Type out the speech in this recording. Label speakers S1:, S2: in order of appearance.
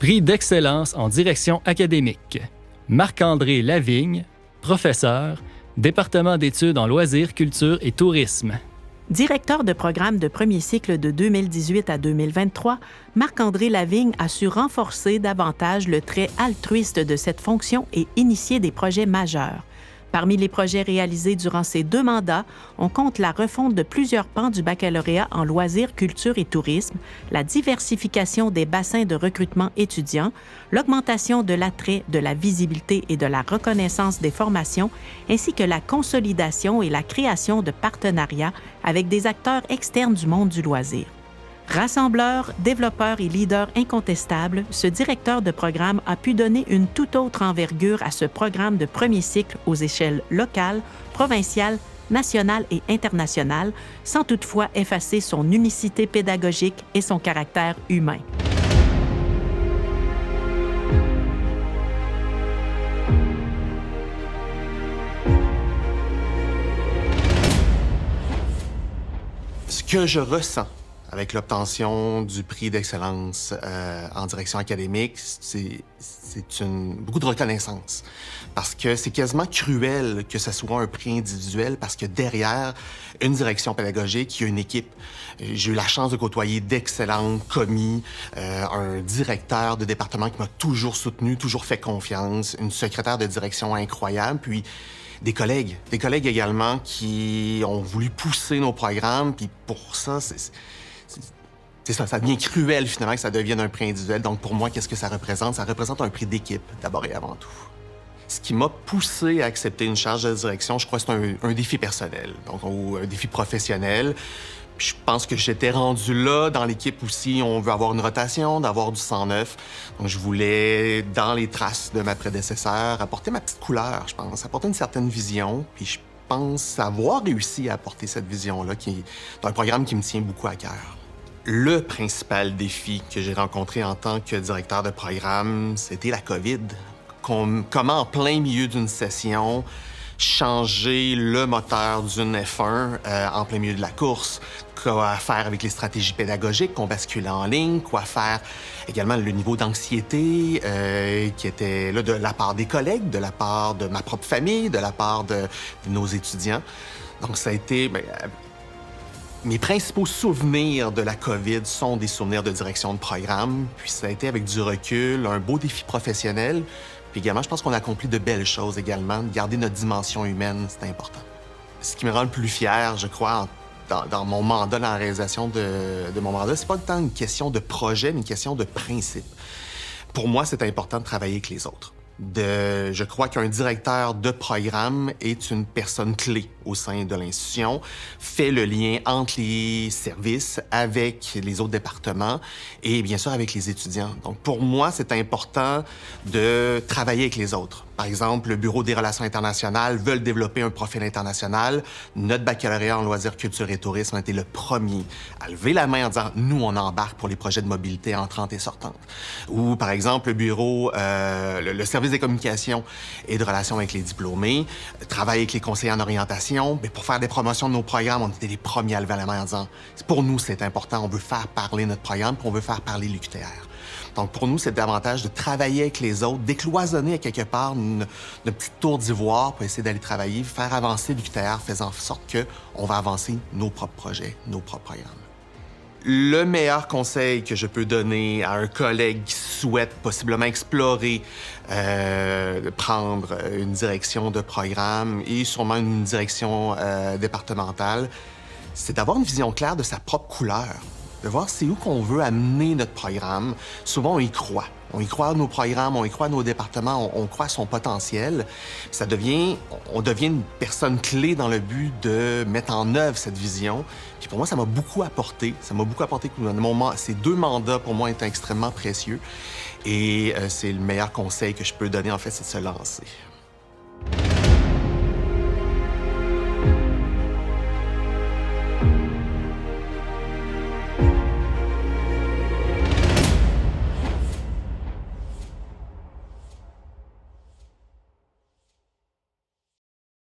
S1: Prix d'excellence en direction académique. Marc-André Lavigne, professeur, département d'études en loisirs, culture et tourisme.
S2: Directeur de programme de premier cycle de 2018 à 2023, Marc-André Lavigne a su renforcer davantage le trait altruiste de cette fonction et initier des projets majeurs. Parmi les projets réalisés durant ces 2 mandats, on compte la refonte de plusieurs pans du baccalauréat en loisirs, culture et tourisme, la diversification des bassins de recrutement étudiants, l'augmentation de l'attrait, de la visibilité et de la reconnaissance des formations, ainsi que la consolidation et la création de partenariats avec des acteurs externes du monde du loisir. Rassembleur, développeur et leader incontestable, ce directeur de programme a pu donner une toute autre envergure à ce programme de premier cycle aux échelles locales, provinciales, nationales et internationales, sans toutefois effacer son unicité pédagogique et son caractère humain.
S3: Ce que je ressens avec l'obtention du prix d'excellence en direction académique, c'est beaucoup de reconnaissance. Parce que c'est quasiment cruel que ce soit un prix individuel, parce que derrière une direction pédagogique, il y a une équipe. J'ai eu la chance de côtoyer d'excellents commis, un directeur de département qui m'a toujours soutenu, toujours fait confiance, une secrétaire de direction incroyable, puis des collègues également qui ont voulu pousser nos programmes, puis pour ça, ça devient cruel, finalement, que ça devienne un prix individuel. Donc, pour moi, qu'est-ce que ça représente? Ça représente un prix d'équipe, d'abord et avant tout. Ce qui m'a poussé à accepter une charge de direction, je crois que c'est un défi personnel, donc un défi professionnel. Puis je pense que j'étais rendu là. Dans l'équipe aussi, on veut avoir une rotation, d'avoir du sang neuf. Donc, je voulais, dans les traces de ma prédécesseur, apporter ma petite couleur, je pense, apporter une certaine vision. Puis je pense avoir réussi à apporter cette vision-là, qui est un programme qui me tient beaucoup à cœur. Le principal défi que j'ai rencontré en tant que directeur de programme, c'était la COVID. Comment, en plein milieu d'une session, changer le moteur d'une F1 en plein milieu de la course, quoi faire avec les stratégies pédagogiques qu'on basculait en ligne, quoi faire également le niveau d'anxiété qui était là de la part des collègues, de la part de ma propre famille, de la part de nos étudiants. Donc ça a été... Mes principaux souvenirs de la COVID sont des souvenirs de direction de programme, puis ça a été avec du recul, un beau défi professionnel, puis également, je pense qu'on a accompli de belles choses également. Garder notre dimension humaine, c'est important. Ce qui me rend le plus fier, je crois, dans mon mandat, dans la réalisation de mon mandat, c'est pas tant une question de projet, mais une question de principe. Pour moi, c'est important de travailler avec les autres. Je crois qu'un directeur de programme est une personne clé au sein de l'institution, fait le lien entre les services avec les autres départements et bien sûr avec les étudiants. Donc pour moi, c'est important de travailler avec les autres. Par exemple, le Bureau des relations internationales veulent développer un profil international. Notre baccalauréat en loisirs, culture et tourisme a été le premier à lever la main en disant « Nous, on embarque pour les projets de mobilité entrantes et sortantes. » Ou par exemple, le bureau, le service des communications et de relations avec les diplômés travaille avec les conseillers en orientation. Mais pour faire des promotions de nos programmes, on était les premiers à lever la main en disant « Pour nous, c'est important. On veut faire parler notre programme puis on veut faire parler l'UQTR. » Donc, pour nous, c'est davantage de travailler avec les autres, décloisonner à quelque part notre petite tour d'ivoire pour essayer d'aller travailler, faire avancer l'UQTR, faisant en sorte qu'on va avancer nos propres projets, nos propres programmes. Le meilleur conseil que je peux donner à un collègue qui souhaite possiblement explorer, prendre une direction de programme et sûrement une direction départementale, c'est d'avoir une vision claire de sa propre couleur. De voir c'est où qu'on veut amener notre programme. Souvent, on y croit. On y croit à nos programmes, on y croit à nos départements, on croit à son potentiel. On devient une personne clé dans le but de mettre en œuvre cette vision. Puis pour moi, ça m'a beaucoup apporté. Ça m'a beaucoup apporté. Ces 2 mandats, pour moi, étaient extrêmement précieux. Et c'est le meilleur conseil que je peux donner, en fait, c'est de se lancer.